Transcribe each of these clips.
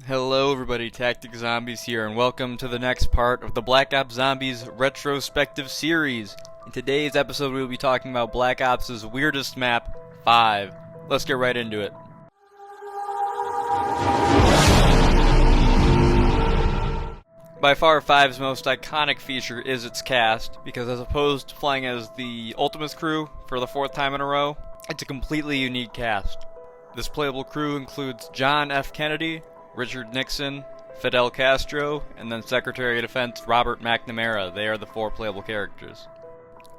Hello everybody, Tactic Zombies here, and welcome to the next part of the Black Ops Zombies Retrospective series. In today's episode, we will be talking about Black Ops' weirdest map, 5. Let's get right into it. By far, 5's most iconic feature is its cast, because as opposed to playing as the Ultimates crew for the 4th time in a row, it's a completely unique cast. This playable crew includes John F. Kennedy, Richard Nixon, Fidel Castro, and then Secretary of Defense Robert McNamara. They are the 4 playable characters.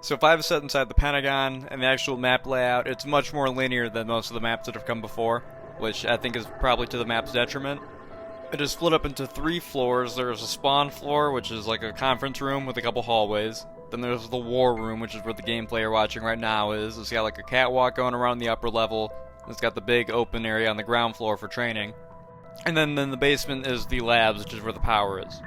So 5 is set inside the Pentagon, and the actual map layout, it's much more linear than most of the maps that have come before, which I think is probably to the map's detriment. It is split up into 3 floors. There's a spawn floor, which is like a conference room with a couple hallways. Then there's the war room, which is where the gameplay you're watching right now is. It's got like a catwalk going around the upper level. It's got the big open area on the ground floor for training. And then in the basement is the labs, which is where the power is.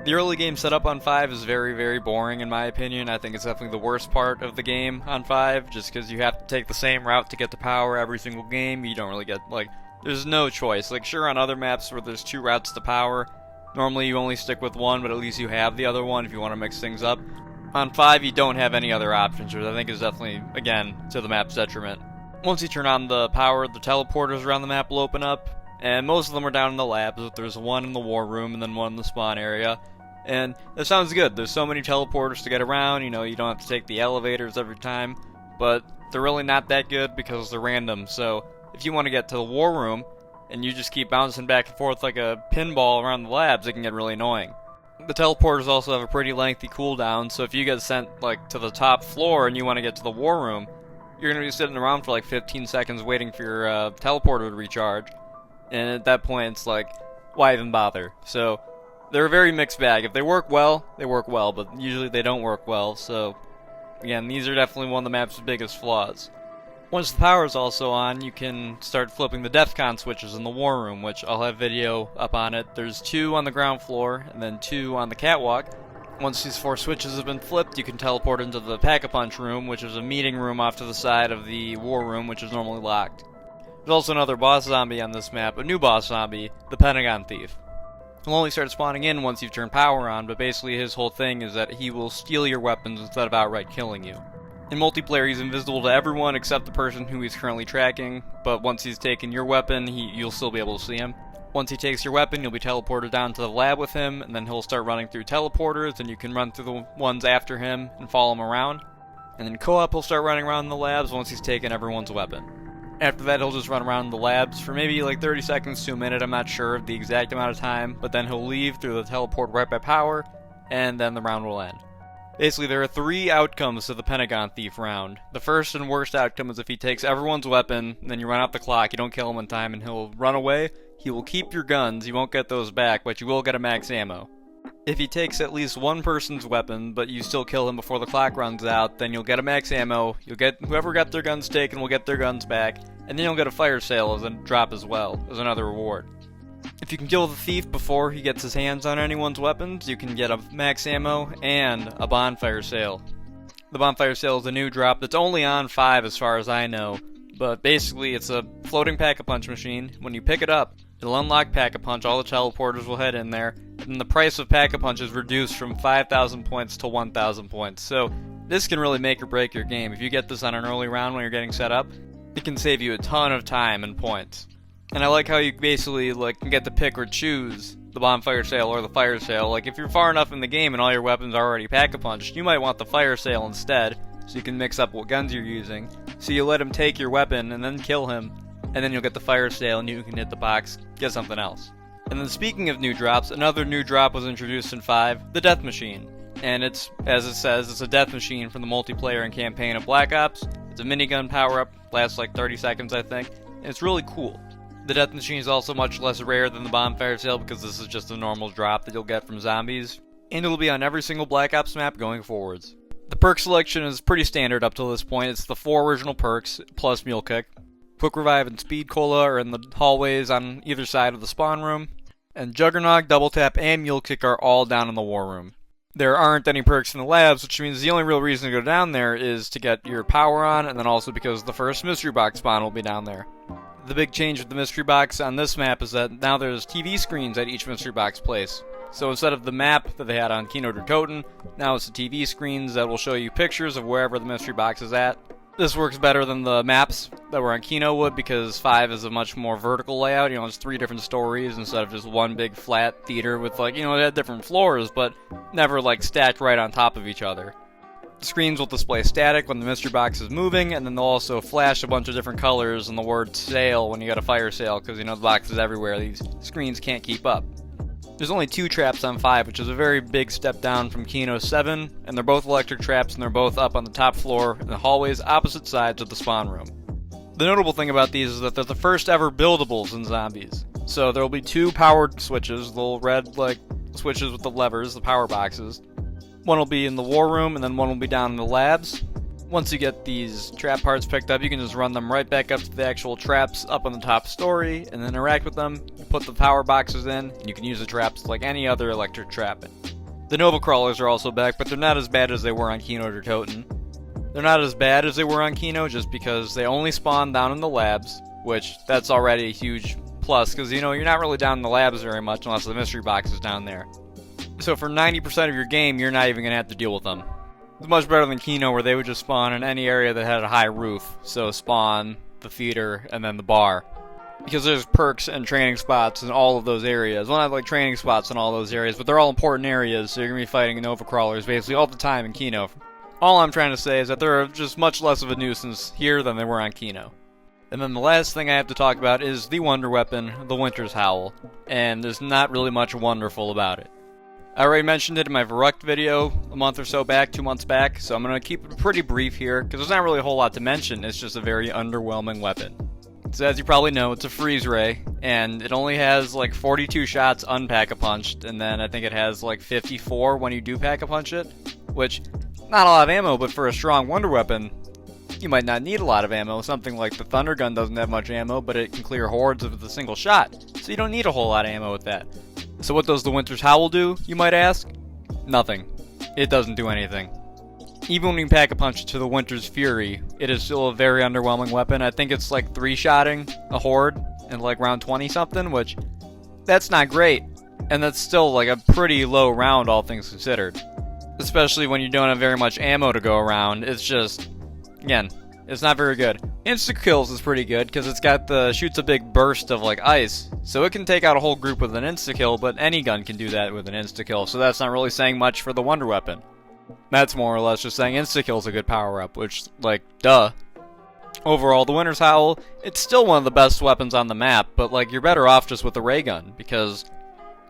The early game setup on 5 is very, very boring in my opinion. I think it's definitely the worst part of the game on 5, just because you have to take the same route to get to power every single game. You don't really get, there's no choice. Sure, on other maps where there's 2 routes to power, normally you only stick with one, but at least you have the other one if you want to mix things up. On 5, you don't have any other options, which I think is definitely, again, to the map's detriment. Once you turn on the power, the teleporters around the map will open up. And most of them are down in the labs, but there's one in the war room and then one in the spawn area. And that sounds good. There's so many teleporters to get around, you don't have to take the elevators every time. But they're really not that good because they're random. So if you want to get to the war room and you just keep bouncing back and forth like a pinball around the labs, it can get really annoying. The teleporters also have a pretty lengthy cooldown, so if you get sent to the top floor and you want to get to the war room, you're going to be sitting around for 15 seconds waiting for your teleporter to recharge. And at that point, it's why even bother? So, they're a very mixed bag. If they work well, but usually they don't work well. So, again, these are definitely one of the map's biggest flaws. Once the power is also on, you can start flipping the DEFCON switches in the war room, which I'll have video up on it. There's 2 on the ground floor, and then 2 on the catwalk. Once these 4 switches have been flipped, you can teleport into the Pack-a-Punch room, which is a meeting room off to the side of the war room, which is normally locked. There's also another boss zombie on this map, a new boss zombie, the Pentagon Thief. He'll only start spawning in once you've turned power on, but basically his whole thing is that he will steal your weapons instead of outright killing you. In multiplayer, he's invisible to everyone except the person who he's currently tracking, but once he's taken your weapon, you'll still be able to see him. Once he takes your weapon, you'll be teleported down to the lab with him, and then he'll start running through teleporters, and you can run through the ones after him and follow him around. And then co-op, he'll start running around the labs once he's taken everyone's weapon. After that, he'll just run around the labs for maybe 30 seconds to a minute, I'm not sure of the exact amount of time, but then he'll leave through the teleport right by power, and then the round will end. Basically, there are 3 outcomes to the Pentagon Thief round. The first and worst outcome is if he takes everyone's weapon, then you run out the clock, you don't kill him in time, and he'll run away. He will keep your guns, you won't get those back, but you will get a max ammo. If he takes at least one person's weapon, but you still kill him before the clock runs out, then you'll get a max ammo, whoever got their guns taken will get their guns back, and then you'll get a fire sale as a drop as well, as another reward. If you can kill the thief before he gets his hands on anyone's weapons, you can get a max ammo and a bonfire sale. The bonfire sale is a new drop that's only on 5 as far as I know, but basically it's a floating Pack-a-Punch machine. When you pick it up, it'll unlock Pack-a-Punch, all the teleporters will head in there, and the price of Pack-a-Punch is reduced from 5,000 points to 1,000 points. So this can really make or break your game. If you get this on an early round when you're getting set up, it can save you a ton of time and points. And I like how you basically can get to pick or choose the bonfire sale or the fire sale. If you're far enough in the game and all your weapons are already Pack-a-Punched, you might want the fire sale instead, so you can mix up what guns you're using. So you let him take your weapon and then kill him, and then you'll get the fire sale and you can hit the box, get something else. And then speaking of new drops, another new drop was introduced in 5, the Death Machine. And it's, as it says, it's a death machine from the multiplayer and campaign of Black Ops. It's a minigun power-up, lasts 30 seconds I think, and it's really cool. The Death Machine is also much less rare than the bonfire sale because this is just a normal drop that you'll get from zombies, and it'll be on every single Black Ops map going forwards. The perk selection is pretty standard up to this point. It's the 4 original perks, plus Mule Kick. Quick Revive and Speed Cola are in the hallways on either side of the spawn room, and Juggernog, Double Tap, and Mule Kick are all down in the war room. There aren't any perks in the labs, which means the only real reason to go down there is to get your power on, and then also because the first mystery box spawn will be down there. The big change with the mystery box on this map is that now there's TV screens at each mystery box place. So instead of the map that they had on Kino der Toten, now it's the TV screens that will show you pictures of wherever the mystery box is at. This works better than the maps that were on Kino would because 5 is a much more vertical layout. You know, it's 3 different stories instead of just one big flat theater with, like, you know, it had different floors, but never, like, stacked right on top of each other. The screens will display static when the mystery box is moving, and then they'll also flash a bunch of different colors and the word sale when you got a fire sale, because, you know, the box is everywhere. These screens can't keep up. There's only 2 traps on 5, which is a very big step down from Kino 7, and they're both electric traps, and they're both up on the top floor in the hallways opposite sides of the spawn room. The notable thing about these is that they're the first ever buildables in Zombies. So there will be 2 powered switches, little red, like, switches with the levers, the power boxes. One will be in the war room, and then one will be down in the labs. Once you get these trap parts picked up, you can just run them right back up to the actual traps up on the top story, and then interact with them. You put the power boxes in, and you can use the traps like any other electric trap. The Nova Crawlers are also back, but they're not as bad as they were on Kino der Toten. They're not as bad as they were on Kino, just because they only spawn down in the labs, which that's already a huge plus, because, you know, you're not really down in the labs very much unless the mystery box is down there. So for 90% of your game, you're not even going to have to deal with them. It's much better than Kino, where they would just spawn in any area that had a high roof. So spawn, the theater, and then the bar. Because there's perks and training spots in all of those areas. Well, not like training spots in all those areas, but they're all important areas, so you're going to be fighting Nova Crawlers basically all the time in Kino. All I'm trying to say is that they're just much less of a nuisance here than they were on Kino. And then the last thing I have to talk about is the wonder weapon, the Winter's Howl. And there's not really much wonderful about it. I already mentioned it in my Verrucht video a month or so back, 2 months back, so I'm going to keep it pretty brief here, because there's not really a whole lot to mention. It's just a very underwhelming weapon. So as you probably know, it's a freeze ray, and it only has like 42 shots unpack-a-punched, and then I think it has like 54 when you do pack-a-punch it, which, not a lot of ammo, but for a strong wonder weapon, you might not need a lot of ammo. Something like the Thunder Gun doesn't have much ammo, but it can clear hordes with a single shot, so you don't need a whole lot of ammo with that. So what does the Winter's Howl do, you might ask? Nothing. It doesn't do anything. Even when you pack-a-punch it to the Winter's Fury, it is still a very underwhelming weapon. I think it's like 3-shotting a horde in like round 20-something, which, that's not great. And that's still like a pretty low round, all things considered. Especially when you don't have very much ammo to go around. It's just, again, it's not very good. Insta-kills is pretty good, because it's got shoots a big burst of like ice. So it can take out a whole group with an insta-kill, but any gun can do that with an insta-kill, so that's not really saying much for the wonder weapon. That's more or less just saying insta-kill's a good power-up, which, like, duh. Overall, the Winter's Howl, it's still one of the best weapons on the map, but, like, you're better off just with the ray gun, because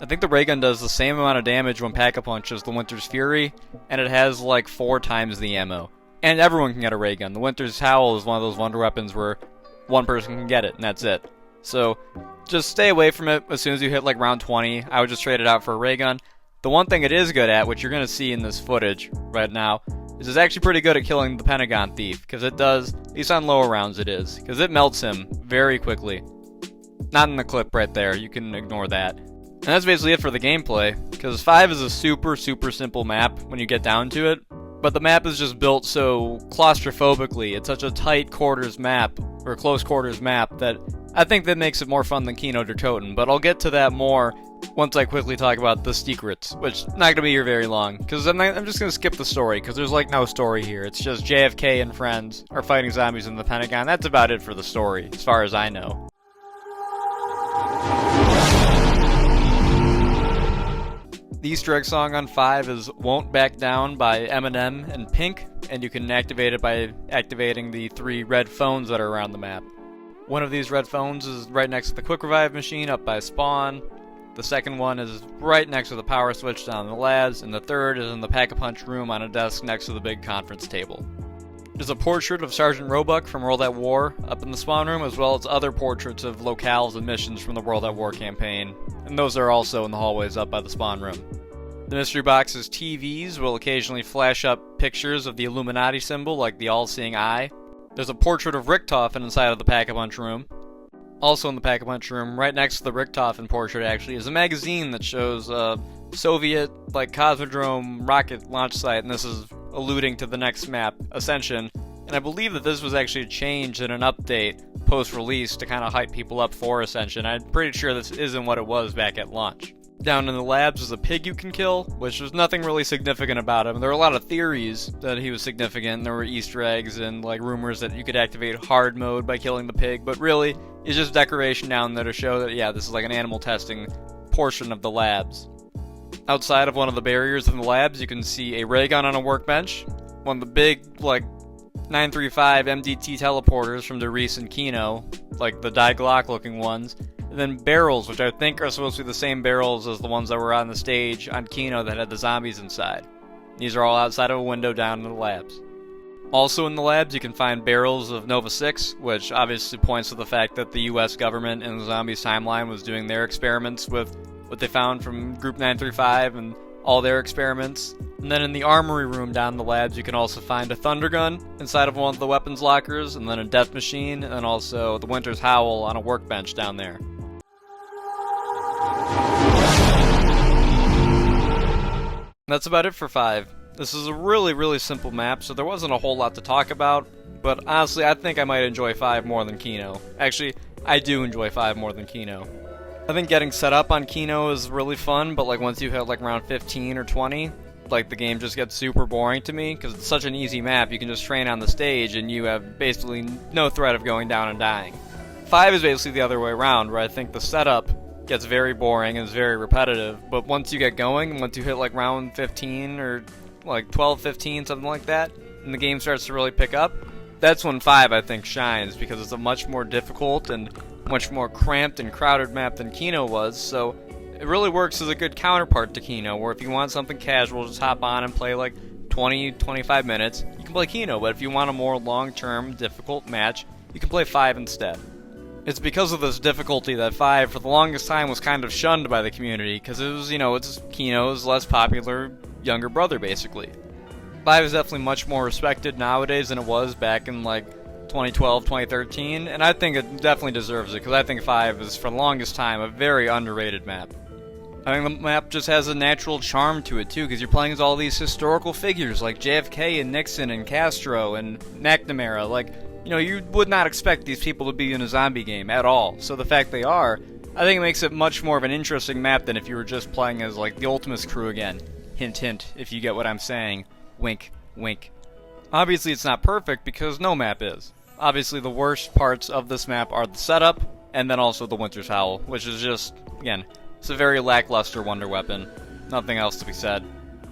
I think the ray gun does the same amount of damage when pack-a-punch as the Winter's Fury, and it has, like, 4 times the ammo. And everyone can get a ray gun. The Winter's Howl is one of those wonder weapons where one person can get it, and that's it. So, just stay away from it as soon as you hit like round 20. I would just trade it out for a ray gun. The one thing it is good at, which you're going to see in this footage right now, is it's actually pretty good at killing the Pentagon Thief. Because it does, at least on lower rounds it is. Because it melts him very quickly. Not in the clip right there, you can ignore that. And that's basically it for the gameplay. Because 5 is a super simple map when you get down to it. But the map is just built so claustrophobically. It's such a tight quarters map, or close quarters map, that I think that makes it more fun than Kino der Toten. But I'll get to that more once I quickly talk about the secrets, which is not going to be here very long. Because I'm just going to skip the story, because there's like no story here. It's just JFK and friends are fighting zombies in the Pentagon. That's about it for the story, as far as I know. The Easter egg song on 5 is Won't Back Down by Eminem and Pink, and you can activate it by activating the 3 red phones that are around the map. One of these red phones is right next to the quick revive machine up by spawn, the second one is right next to the power switch down in the labs, and the third is in the pack-a-punch room on a desk next to the big conference table. There's a portrait of Sergeant Roebuck from World at War up in the spawn room, as well as other portraits of locales and missions from the World at War campaign, and those are also in the hallways up by the spawn room. The mystery box's TVs will occasionally flash up pictures of the Illuminati symbol, like the all-seeing eye. There's a portrait of Richtofen inside of the pack-a-punch room. Also in the pack-a-punch room, right next to the Richtofen portrait actually, is a magazine that shows a Soviet, like, Cosmodrome rocket launch site, and this is alluding to the next map, Ascension. And I believe that this was actually changed in an update post-release to kind of hype people up for Ascension. I'm pretty sure this isn't what it was back at launch. Down in the labs is a pig you can kill, which there's nothing really significant about him. There are a lot of theories that he was significant. There were Easter eggs and like rumors that you could activate hard mode by killing the pig, but really, it's just decoration down there to show that, yeah, this is like an animal testing portion of the labs. Outside of one of the barriers in the labs, you can see a ray gun on a workbench, one of the big, like, 935 MDT teleporters from the recent Kino, like the Die Glock looking ones, and then barrels, which I think are supposed to be the same barrels as the ones that were on the stage on Kino that had the zombies inside. These are all outside of a window down in the labs. Also in the labs, you can find barrels of Nova 6, which obviously points to the fact that the US government in the zombies timeline was doing their experiments with what they found from Group 935 and all their experiments. And then in the armory room down in the labs, you can also find a thunder gun inside of one of the weapons lockers, and then a death machine, and then also the Winter's Howl on a workbench down there. That's about it for 5. This is a really simple map, so there wasn't a whole lot to talk about, but honestly, I think I might enjoy 5 more than Kino. Actually, I do enjoy 5 more than Kino. I think getting set up on Kino is really fun, but like once you hit like around 15 or 20, like the game just gets super boring to me, because it's such an easy map. You can just train on the stage and you have basically no threat of going down and dying. 5 is basically the other way around, where I think the setup gets very boring and is very repetitive, but once you get going, once you hit like round 15 or like 12, 15, something like that, and the game starts to really pick up, that's when 5 I think shines, because it's a much more difficult and much more cramped and crowded map than Kino was, so it really works as a good counterpart to Kino, where if you want something casual, just hop on and play like 20-25 minutes, you can play Kino, but if you want a more long-term, difficult match, you can play 5 instead. It's because of this difficulty that 5 for the longest time was kind of shunned by the community, because it was, it's Kino's less popular younger brother, basically. 5 is definitely much more respected nowadays than it was back in like 2012, 2013, and I think it definitely deserves it, because I think 5 is, for the longest time, a very underrated map. I think the map just has a natural charm to it, too, because you're playing as all these historical figures, like JFK and Nixon and Castro and McNamara. Like, you would not expect these people to be in a zombie game at all, so the fact they are, I think it makes it much more of an interesting map than if you were just playing as, like, the Ultimates crew again. Hint, hint, if you get what I'm saying. Wink, wink. Obviously, it's not perfect, because no map is. Obviously, the worst parts of this map are the setup, and then also the Winter's Howl, which is just, again, it's a very lackluster wonder weapon. Nothing else to be said.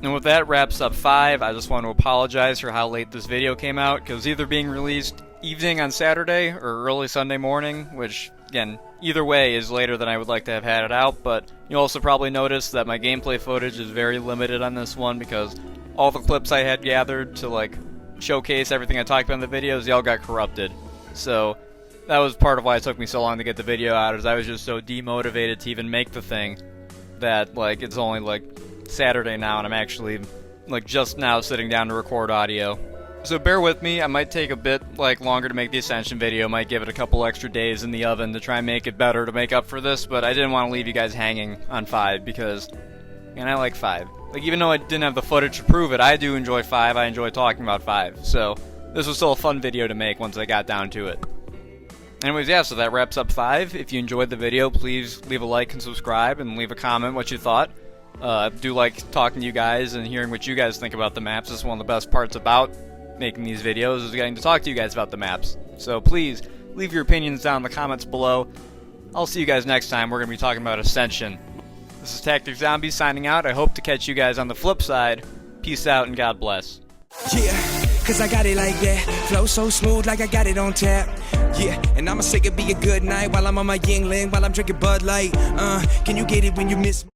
And with that wraps up 5, I just want to apologize for how late this video came out, because either being released evening on Saturday or early Sunday morning, which, again, either way is later than I would like to have had it out, but you also probably noticed that my gameplay footage is very limited on this one, because all the clips I had gathered to, like, showcase everything I talked about in the videos, they all got corrupted. So that was part of why it took me so long to get the video out, is I was just so demotivated to even make the thing that, like, it's only like Saturday now and I'm actually like just now sitting down to record audio. So bear with me, I might take a bit like longer to make the Ascension video, might give it a couple extra days in the oven to try and make it better to make up for this, but I didn't want to leave you guys hanging on 5 because, and I like 5. Like, even though I didn't have the footage to prove it, I do enjoy 5, I enjoy talking about 5, so this was still a fun video to make once I got down to it. Anyways, yeah, so that wraps up 5. If you enjoyed the video, please leave a like and subscribe, and leave a comment what you thought. I do like talking to you guys and hearing what you guys think about the maps. This is one of the best parts about making these videos, is getting to talk to you guys about the maps. So please, leave your opinions down in the comments below. I'll see you guys next time. We're going to be talking about Ascension. This is Tactic Zombie signing out. I hope to catch you guys on the flip side. Peace out and God bless. Yeah, cause I got it like that. Flow so smooth like I got it on tap. Yeah, and I'ma say it be a good night while I'm on my Yingling, while I'm drinking Bud Light. Can you get it when you miss